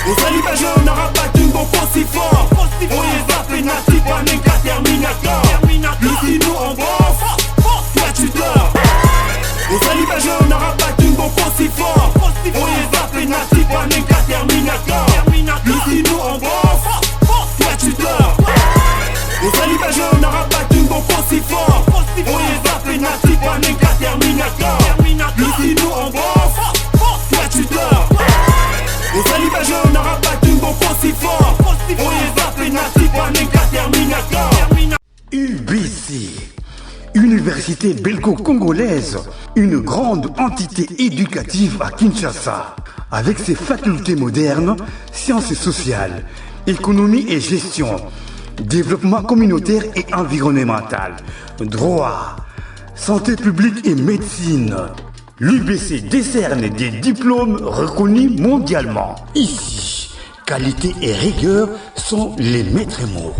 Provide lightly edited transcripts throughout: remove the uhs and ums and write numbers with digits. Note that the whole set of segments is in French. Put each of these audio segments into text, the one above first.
Osali ba jeune n'aura pas d'une bon si fort. Oye zappé nati pas n'est qu'à Terminator. Ici nous on bosse, toi tu dors. Osali ba jeune n'aura pas d'une bon si fort. Oye zappé nati pas n'est qu'à Terminator. Ici nous on bosse, toi tu dors. Osali ba jeune n'aura pas d'une bon si fort. Oye zappé nati pas n'est qu'à Terminator. Ici nous on bosse, toi tu dors. Osali ba jeune n'aura pas d'une bon si fort. Oye zappé nati pas n'est qu'à Terminator. UBC, Université belgo-congolaise, une grande entité éducative à Kinshasa, avec ses facultés modernes, sciences sociales, économie et gestion, développement communautaire et environnemental, droit, santé publique et médecine. L'UBC décerne des diplômes reconnus mondialement. Ici, qualité et rigueur sont les maîtres mots.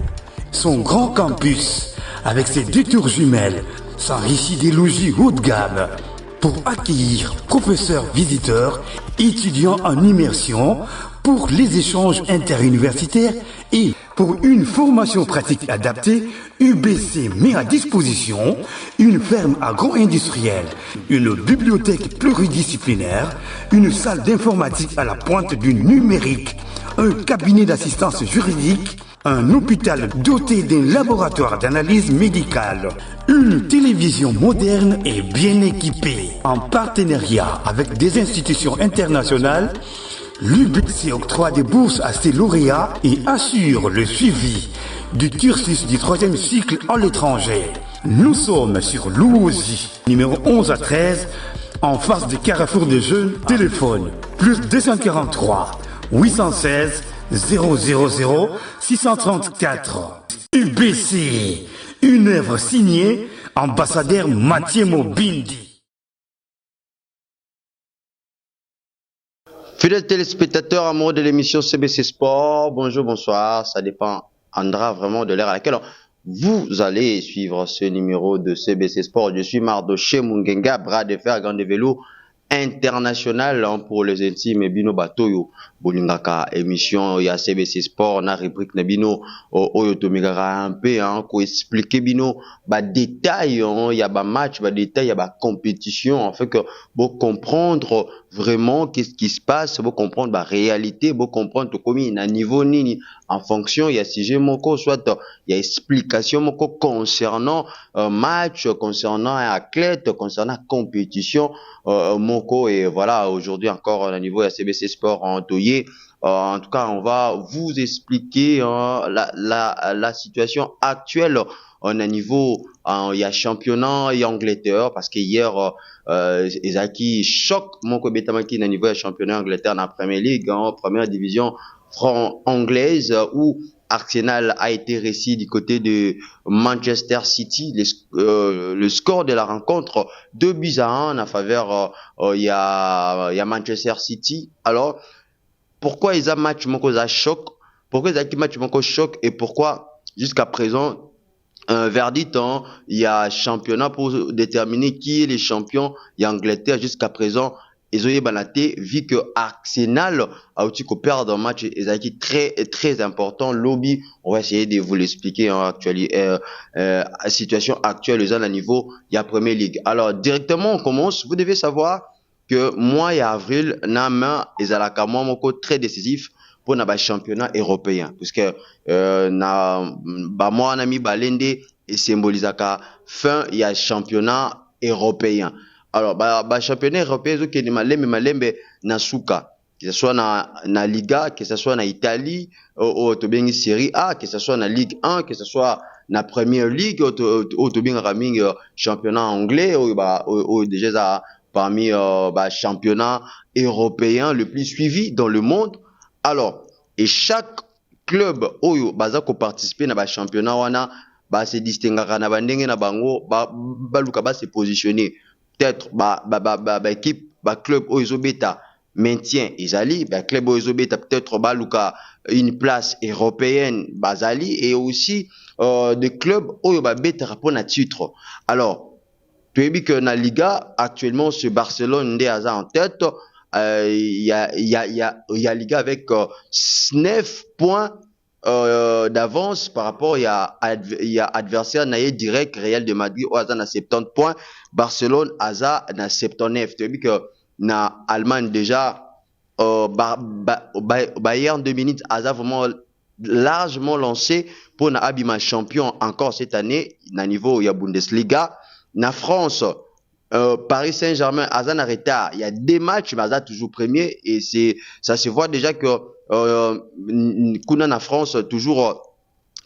Son grand campus, avec ses 2 tours jumelles, s'enrichit des logis haut de gamme pour accueillir professeurs visiteurs, étudiants en immersion, pour les échanges interuniversitaires et pour une formation pratique adaptée. UBC met à disposition une ferme agro-industrielle, une bibliothèque pluridisciplinaire, une salle d'informatique à la pointe du numérique, un cabinet d'assistance juridique, un hôpital doté d'un laboratoire d'analyse médicale, une télévision moderne et bien équipée. En partenariat avec des institutions internationales, l'UBC octroie des bourses à ses lauréats et assure le suivi du cursus du 3e cycle à l'étranger. Nous sommes sur Louosi, numéro 11 à 13, en face du Carrefour des Jeunes. Téléphone plus 243 816 000 634. UBC, une œuvre signée ambassadeur Mathieu Mobindi. Fidèles téléspectateurs amoureux de l'émission CBC Sport, bonjour, bonsoir, ça dépendra vraiment de l'ère à laquelle vous allez suivre ce numéro de CBC Sport. Je suis Mardoché Mungenga, bras de fer, grand de vélo international pour les intimes Bino Batoyo Bolingaka émission ya CBC Sport na rubrique na Bino oyo tomigara un peu ko expliquer Bino ba détail ya ba match ba détail ya ba compétition en fait que pour comprendre vraiment qu'est-ce qui se passe, pour comprendre la réalité, pour comprendre comment il y a un niveau nini en fonction, il y a sujet moko, soit il y a explication moko concernant match, concernant un athlète, concernant compétition moko, et voilà, aujourd'hui encore au niveau de CBC Sport en Toye. En tout cas, on va vous expliquer la situation actuelle on a niveau il y a championnat et Angleterre parce que hier Ezaki choc mon Betamaki na niveau championnat Angleterre dans la Premier League en première division anglaise où Arsenal a été réussi du côté de Manchester City. Le score de la rencontre 2-1 en faveur il y a Manchester City. Alors pourquoi ils ont match moko za choc? Pourquoi ils ont match moko choc et pourquoi jusqu'à présent un verdict, il y a championnat pour déterminer qui est les champions. Il y a Angleterre jusqu'à présent. Ils ont balaté vu que Arsenal a aussi perdre un match. Ils ont été très important. Lobby, on va essayer de vous l'expliquer en actualité. Situation actuelle, ils ont à niveau. Il y a Premier League. Alors directement, on commence. Vous devez savoir que mois et avril, Nama et Zalaka Momoko très décisif pour le championnat européen puisque moi nami balende et symbolisaka fin il y a championnat européen. Alors championnat européen qui est malembe na suka que ce soit na Liga, que ce soit na Italie au tobengi Série A, que ce soit na Ligue 1, que ce soit na Premier League au tobengi raming championnat anglais ou déjà parmi championnat européen le plus suivi dans le monde. Alors, et chaque club oyo baza ko participer na ba championnat wana ba se distingaka na bandenge na bango ba luka ba se positionner peut-être équipe club oyo beta maintien ezali club oyo beta peut-être ba luka une place européenne bazali et aussi des clubs oyo beta pour na titre. Alors tu as vu que na Liga actuellement ce Barcelone nde aza en tête. y a Liga avec 9 points d'avance par rapport il y a adversaire naïe direct Real de Madrid au Aza na 70 points, Barcelone Aza na 79. Tu as vu que na Allemagne déjà Bayern de Munich Aza vraiment largement lancé pour na abima champion encore cette année na niveau ya Bundesliga. Na France Paris Saint-Germain Aza na retard, il y a des matchs mais Aza toujours premier et ça se voit déjà que kuna na France toujours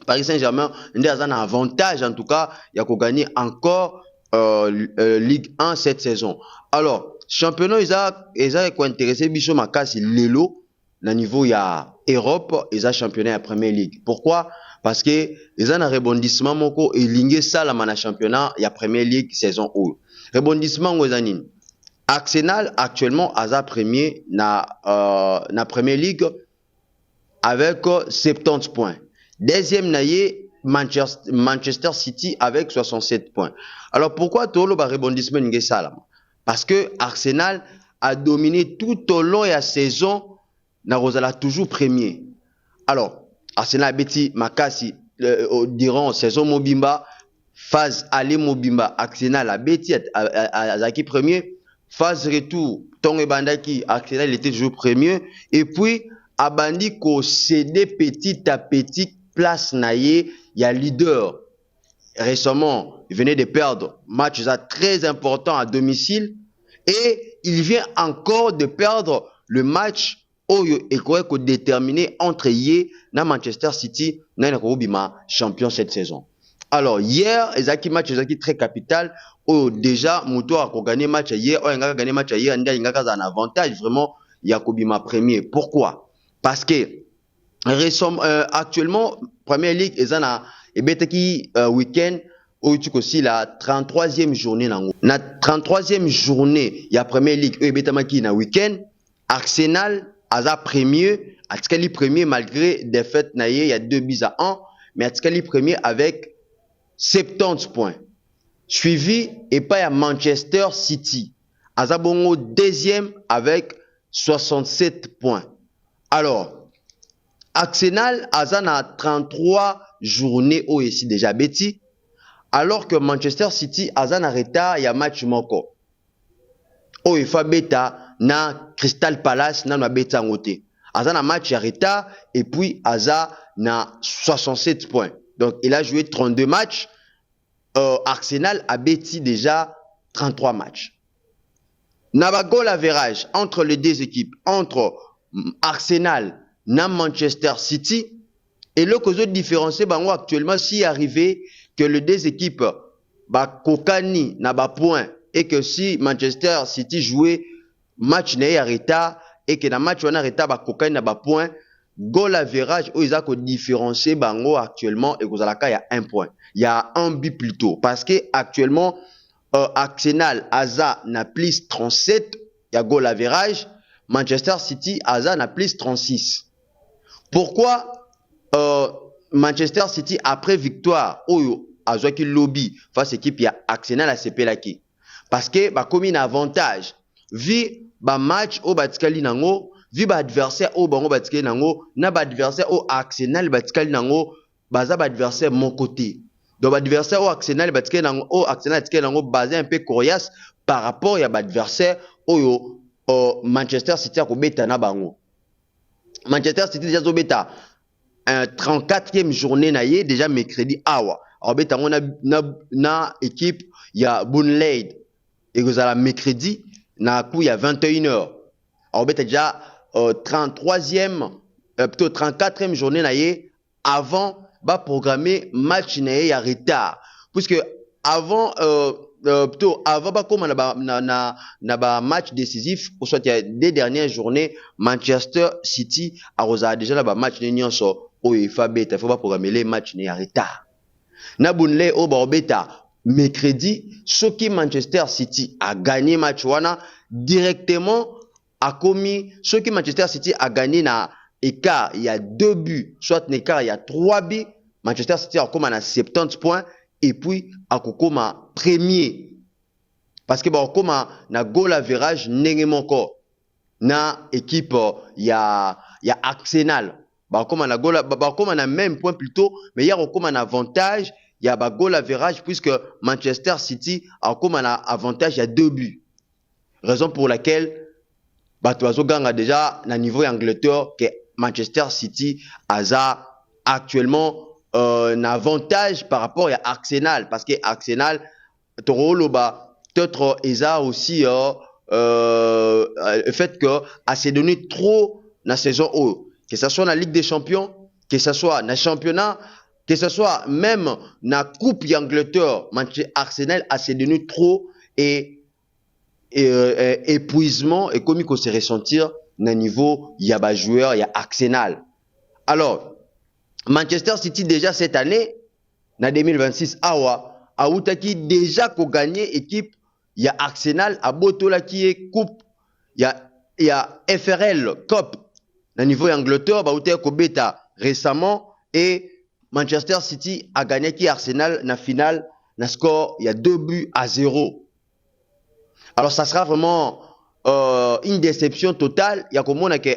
Paris Saint-Germain Aza na avantage en tout cas il y a qu'on gagner encore Ligue 1 cette saison. Alors championnat ils a quoi intéressé biso makasi lelo na niveau ya Europe ils a championnat à Premier League. Pourquoi? Parce que ils ont un rebondissement moko et lingue ça la mana championnat ya Premier League saison 1. Rebondissement ngozanine. Arsenal actuellement Aza premier na Premier League avec 70 points. Deuxième naïe Manchester City avec 67 points. Alors pourquoi tout le rebondissement ngé ça? Parce que Arsenal a dominé tout au long de la saison, na Rosala toujours premier. Alors, Arsenal a bêti Makasi durant la saison Mobimba, phase aller Mobimba, Arsenal a bêti Azaki premier, phase retour, Tongue Bandaki, Arsenal il était toujours premier, et puis Abandi ko cédé petit à petit place naïe, il y a leader. Récemment, il venait de perdre match très important à domicile et il vient encore de perdre le match Oyo et quoi déterminé entre Yé et Manchester City na Bima champion cette saison. Alors hier, ezaki match ezaki très capital. Oyo déjà Muto a gagné match hier, Oyo a gagné match hier, Ndia Ngaka a un avantage vraiment Yakobima premier. Pourquoi? Parce que actuellement Premier League ezana et betaki week-end où tu aussi la 33e journée nango. Na 33e journée, il y a Premier League et betamaki na week-end. Arsenal Aza premier, Atikali premier malgré défaite naïe, il y a 2-1, mais Atikali premier avec 70 points. Suivi et pas à Manchester City. Aza bongo deuxième avec 67 points. Alors Arsenal Aza na 33 journées au ici déjà bêti, alors que Manchester City Aza na retard il y a match moko. O ifa beta na Crystal Palace na beta ngote. Aza na match ya retard et puis Aza na 67 points. Donc il a joué 32 matchs. Arsenal a bêti déjà 33 matchs. Na ba goal average entre les deux équipes, entre Arsenal na Manchester City, et le cause différencier bango actuellement si arrivé que les deux équipes ba kokani na ba point et que si Manchester City jouait match na ya retard et que na match wana retard ba kokani na ba point, goal average ou ils a ko différencier bango actuellement et kozalaka ya 1 point. Il y a un but plutôt parce que actuellement Arsenal Aza na plus 37, il y a goal average, Manchester City Aza na plus 36. Pourquoi Manchester City après victoire Oyo Azwaki lobby face équipe ya Arsenal a sepelaki parce que ba comme un avantage vi ba match au batikali nango vi ba adversaire au bango batikali nango na ba adversaire au Arsenal batikali nango baza ba adversaire mon côté donc ba adversaire au Arsenal batikali nango au Arsenal batikali nango basé un peu coriace par rapport ya ba adversaire Oyo Manchester City a ko beta na bango. Manchester City déjà zobeta 34e journée naïe déjà mercredi awa. Alors beta on na équipe il y a Burnley et vous allez mercredi na coup il y a 21h. Alors beta déjà 33e plutôt 34e journée naïe avant ba programmer match naïe à retard puisque avant plutôt avant pas comme na ba match décisif ou soit il y a des dernières journées Manchester City a rosa déjà là ba match nyonso o ifa beta faut pas programmer les matchs né en retard na Burnley au beta mercredi ce qui Manchester City a gagné match wana directement a commis ce qui Manchester City a gagné na écart il y a 2 buts soit un écart il y a 3 buts Manchester City a comme à 70 points et puis à kokoma premier parce que bon comme na goal average ndenge moko na équipe il y a Arsenal. Bah comme on a goal bah comme on a même point plutôt mais il y a comme un avantage, il y a ba goal average puisque Manchester City a comme un avantage, il y a 2 buts. Raison pour laquelle Batoazo Ganga déjà na niveau Angleterre que Manchester City a actuellement un avantage par rapport à Arsenal parce que Arsenal Toroloba peut-être Eza aussi le fait que a s'est donné trop la saison haut, que ce soit dans la Ligue des Champions, que ce soit dans le championnat, que ce soit même dans la Coupe d'Angleterre, Arsenal a s'est donné trop et épuisement et comme il faut se ressentir dans niveau il y a des joueurs, il y a Arsenal. Alors Manchester City déjà cette année en 2026 a outaki déjà qu'on gagné équipe il y a Arsenal à Botola qui est coupe il y a FRL Cup au niveau Angleterre ba outaki ko beta récemment et Manchester City a gagné qui Arsenal na finale na score il y a 2-0. Alors ça sera vraiment une déception totale. Il y a comme on a que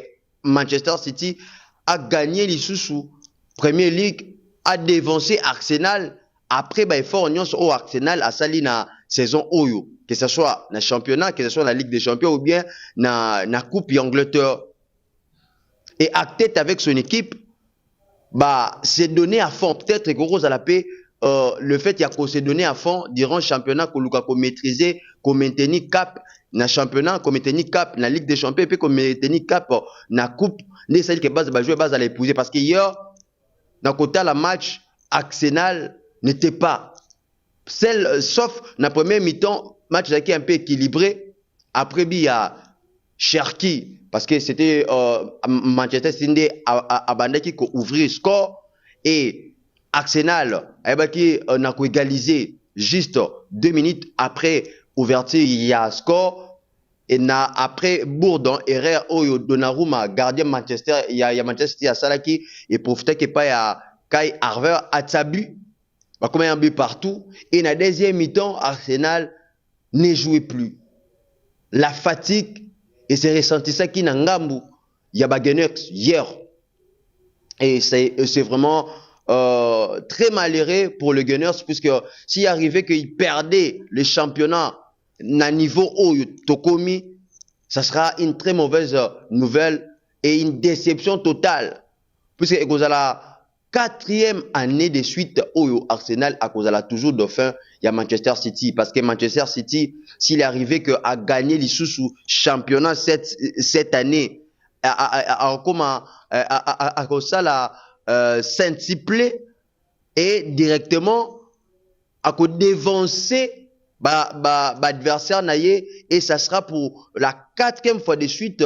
Manchester City a gagné les sous Premier League, a dévancé Arsenal. Après, bah, il faut au Arsenal à sali na saison Oyo, que ce soit dans le championnat, que ce soit dans la Ligue des Champions ou bien dans la Coupe d'Angleterre. Et acté avec son équipe, bah, c'est donné à fond. Peut-être que Rose à la paix. Le fait qu'il s'est donné à fond durant le championnat qu'on maîtriser, qu'on maintenir cap dans le championnat, qu'on maintenir cap dans la Ligue des Champions et puis qu'on maintenir cap dans la coupe, c'est celle qui va jouer base à l'épouser parce que hier dans le côté la match Arsenal n'était pas celle sauf dans la première mi-temps match qui est un peu équilibré après il y a Cherki parce que c'était Manchester City a bandé qui ouvrir le score et Arsenal a égalisé juste 2 minutes après ouverture il y a score et après Bourdon erreur au Donnarumma gardien Manchester il y a Manchester City à Salaki et profiter que pas ya Kai Harvey a tabu bah comme un but partout et dans la deuxième mi-temps Arsenal ne jouait plus la fatigue et c'est ressenti ça qui n'a ngambu il y a Gunners hier et c'est vraiment très malheureux pour le Gunners puisque s'il arrivait qu'il perdait le championnat à niveau haut Tokomi, ça sera une très mauvaise nouvelle et une déception totale puisque cause à la 4e année de suite au Arsenal à cause à la toujours dauphin il y a Manchester City parce que Manchester City s'il arrivait que à gagner les sous championnat cette année à cause ça la s'intipler et directement à dévancer adversaire naïe et ça sera pour la 4e fois de suite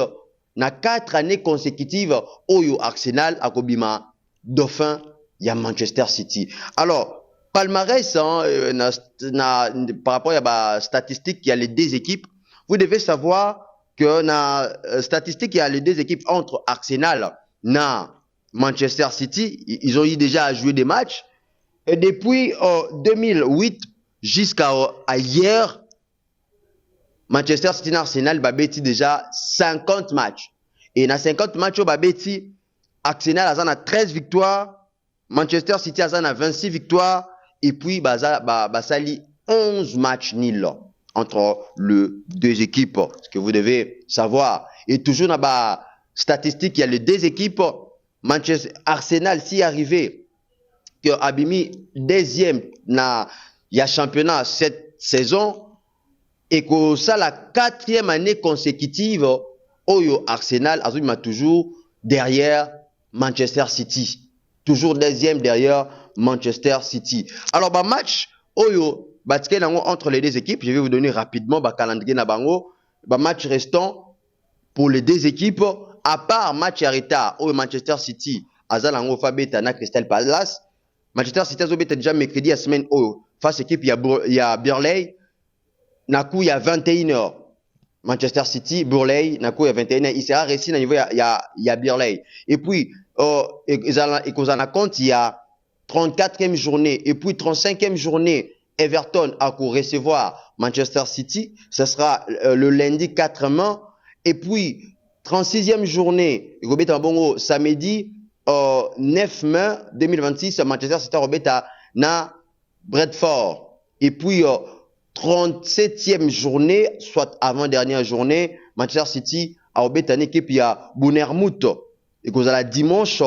na 4 années consécutives au Arsenal à Kobima dauphin il y a Manchester City. Alors palmarès par rapport à la statistique il y a les 2 équipes vous devez savoir que na statistique il y a les 2 équipes entre Arsenal na Manchester City, ils ont eu déjà à jouer des matchs. Et depuis 2008 jusqu'à hier, Manchester City et Arsenal babeti déjà 50 matchs. Et dans 50 matchs, babeti Arsenal a 13 victoires, Manchester City a 26 victoires, et puis basali 11 matchs nuls entre les 2 équipes. Ce que vous devez savoir. Et toujours dans la statistique, il y a les 2 équipes. Manchester Arsenal si arrivé que Abimi 2e na ya championnat cette saison et que ça la 4e année consécutive Oyo Arsenal azuma toujours derrière Manchester City toujours 2e derrière Manchester City. Alors match Oyo entre les 2 équipes, je vais vous donner rapidement calendrier na bango match restant pour les 2 équipes. À part match arrêta au Manchester City, Azalango Fabeta na Crystal Palace, Manchester City a déjà mercredi la semaine face équipe il y a Burley, naku il y a 21h. Manchester City, Burley, naku il y a 21h. Il sera réussi à niveau il y a Burley. Et puis et qu'on en compte il y a 34e journée et puis 35e journée Everton a pour recevoir Manchester City, ce sera le lundi 4 mai et puis 36e journée, Robert Bongo, samedi 9 mai 2026, Manchester City Robert na Bradford. Et puis 37e journée, soit avant-dernière journée, Manchester City a Robert une équipe à Bournemouth. Et qu'on a la dimanche,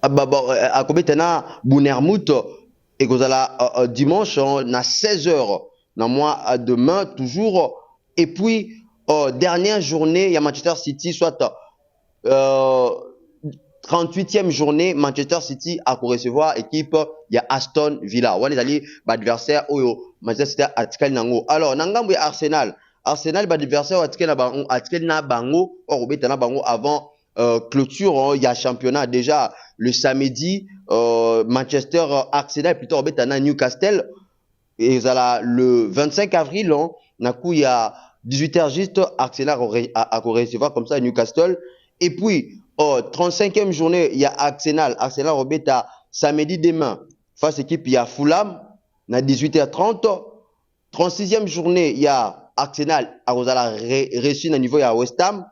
à Kobetana Bournemouth et qu'on a la dimanche à 16h dans mois demain toujours. Et puis dernière journée il y a Manchester City soit 38e journée Manchester City a recevoir équipe il y a Aston Villa. On est allé adversaire au Manchester City atikali nango. Alors nangambo ya Arsenal adversaire atikali na bango Robeta na bango avant clôture il y a championnat déjà le samedi Manchester Arsenal plutôt Robeta na Newcastle et ça le 25 avril il y a 18h juste Arsenal a recevoir comme ça Newcastle et puis 35e journée il y a Arsenal Robeta samedi demain face équipe il y a Fulham na 18h30 36e journée il y a Arsenal a reçu na niveau il y a West Ham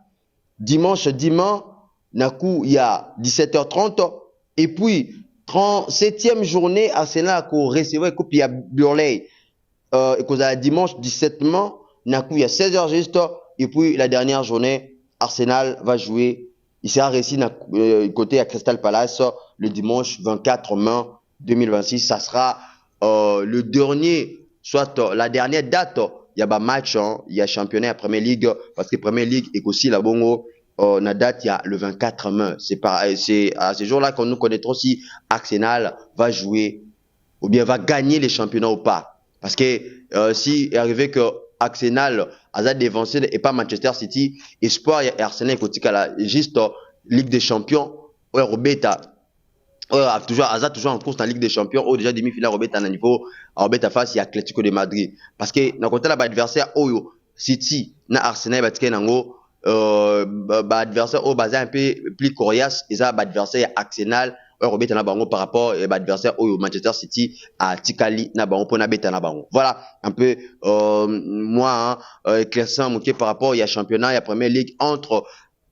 dimanche il y a 17h30 et puis 37e journée Arsenal a recevoir équipe il y a Burnley et dimanche 17 mai il y a 16h juste et puis la dernière journée Arsenal va jouer il sera réussi côté à Crystal Palace le dimanche 24 mai 2026 ça sera le dernier soit la dernière date il y a un match il y a championnat à Premier League parce que Premier League est aussi la bongo la date il y a le 24 mai c'est à ce jour là qu'on nous connaîtra si Arsenal va jouer ou bien va gagner les championnats ou pas parce que si il est arrivé que Arsenal a dévancé et pas Manchester City espoir et Arsenal côté juste Ligue des Champions Robeta toujours en course en Ligue des Champions déjà demi-finale Robeta na niveau Robeta face à Atlético de Madrid parce que na côté là adversaire City na Arsenal batike nango adversaire basé un peu plus coriace et ça adversaire Arsenal Robeta na bango par rapport à adversaire Manchester City à Tikali na bango pour na beta na bango voilà un peu moi éclaircissant mon par rapport il y a championnat il y a Premier League entre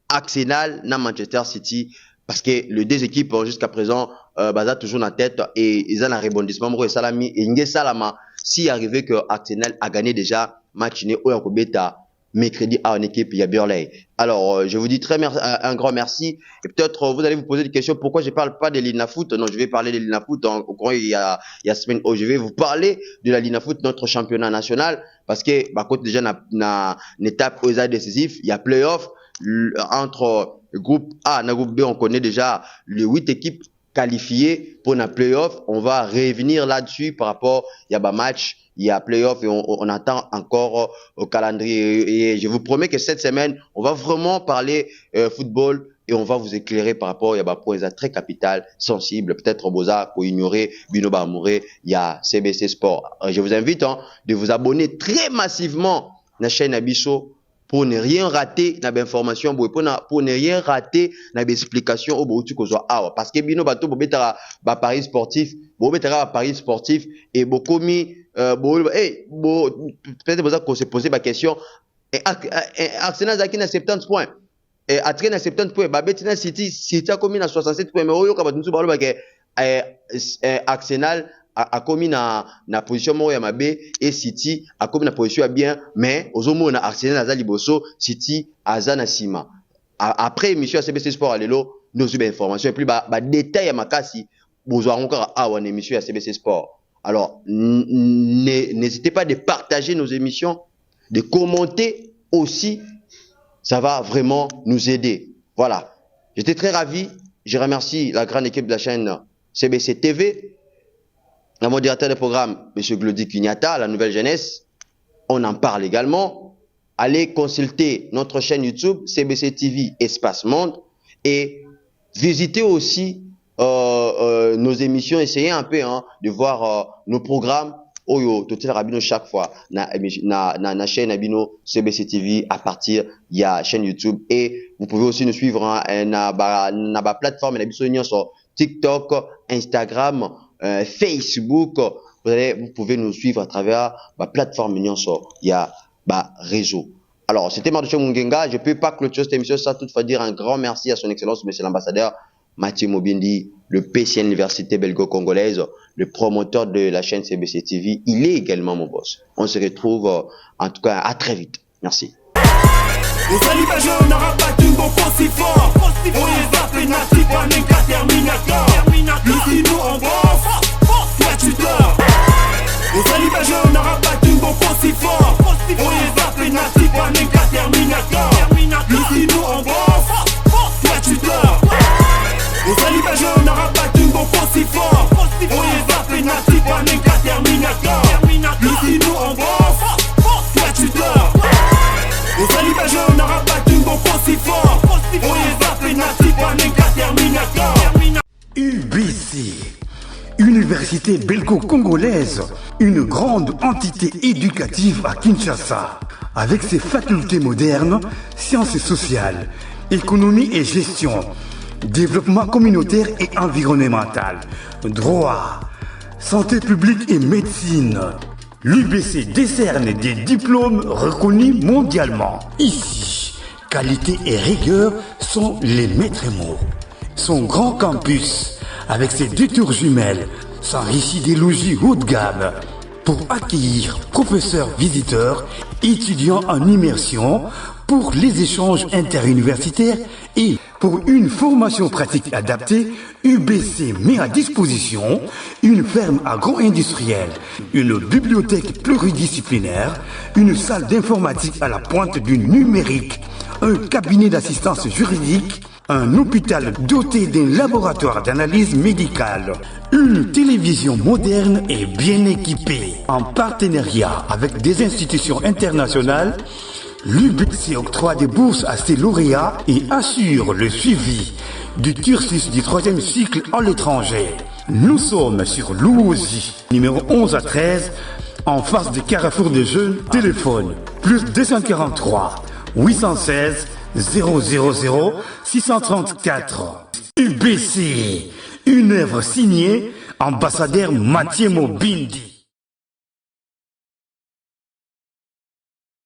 Arsenal na Manchester City parce que les deux équipes jusqu'à présent baza toujours en tête et ils ont un rebondissement Moro et Salami et Nge Salama si arrivé que Arsenal a gagné déjà match né au Beta mercredi à une équipe il y a Burnley. Alors je vous dis un grand merci et peut-être vous allez vous poser des questions pourquoi je parle pas de l'Inafoot. Non, je vais parler de l'Inafoot au courant il y a semaine où je vais vous parler de la l'Inafoot notre championnat national parce que côté déjà na étape aux décisif il y a playoff entre groupe A et groupe B on connaît déjà les 8 équipes qualifiées pour la playoff. On va revenir là-dessus par rapport il y a match il y a playoff et on attend encore au calendrier et je vous promets que cette semaine on va vraiment parler football et on va vous éclairer par rapport il y a point très capital sensible peut-être boza pour ignorer Binoba Amouré il y a CBC Sport. Je vous invite de vous abonner très massivement à la chaîne Abisso pour ne rien rater na information pour ne rien rater na explication au bout ko zo awa parce que bino bato bo betara ba paris sportif et beaucoup mis peut-être besoin qu'on se poser la question et Arsenal zaki na 70 points et Atren na 70 points ba betina City a commis na 67 points mais oyo ka bato ba lo ke Arsenal a commis na position moko ya mabe et City a commis na position ya bien mais ozomona Arsenal aza liboso City aza na sima après émission ya CBC Sport alelo nous avons information et puis ba détail ya makasi bozwa encore awa na émission ya CBC Sport. Alors n'hésitez pas de partager nos émissions, de commenter aussi, ça va vraiment nous aider. Voilà, j'étais très ravi, je remercie la grande équipe de la chaîne CBC TV, la modérateur du programme, M. Glody Kinyata, la nouvelle jeunesse, on en parle également. Allez consulter notre chaîne YouTube, CBC TV Espace Monde, et visitez aussi nos émissions, essayez un peu de voir nos programmes. Oyo, Totel Rabino chaque fois, na chaîne Abino CBC TV à partir il y a chaîne YouTube et vous pouvez aussi nous suivre na plateforme sur TikTok, Instagram, Facebook vous pouvez nous suivre à travers la plateforme Nyonso. Il y a réseau. Alors, c'était Mardo Che Mungenga. Je ne peux pas clôturer cette émission sans toutefois dire un grand merci à son excellence, monsieur l'ambassadeur Mathieu Mobindi, le PCN Université belgo-congolaise, le promoteur de la chaîne CBC TV. Il est également mon boss. On se retrouve en tout cas à très vite. Merci. UBC, Université belgo-congolaise, une grande entité éducative à Kinshasa, avec ses facultés modernes, sciences sociales, économie et gestion, développement communautaire et environnemental, droit, santé publique et médecine. L'UBC décerne des diplômes reconnus mondialement. Ici, qualité et rigueur sont les maîtres mots. Son grand campus, avec ses 2 tours jumelles, s'enrichit des logis haut de gamme pour accueillir professeurs visiteurs, étudiants en immersion, pour les échanges interuniversitaires et pour une formation pratique adaptée. UBC met à disposition une ferme agro-industrielle, une bibliothèque pluridisciplinaire, une salle d'informatique à la pointe du numérique, un cabinet d'assistance juridique, un hôpital doté d'un laboratoire d'analyse médicale, une télévision moderne et bien équipée. En partenariat avec des institutions internationales, l'UBC octroie des bourses à ses lauréats et assure le suivi du cursus du 3e cycle à l'étranger. Nous sommes sur Louosi, numéro 11 à 13, en face du carrefour de jeunes. Téléphone plus 243 816 000 634. UBC, une œuvre signée ambassadeur Mathieu Mobindi.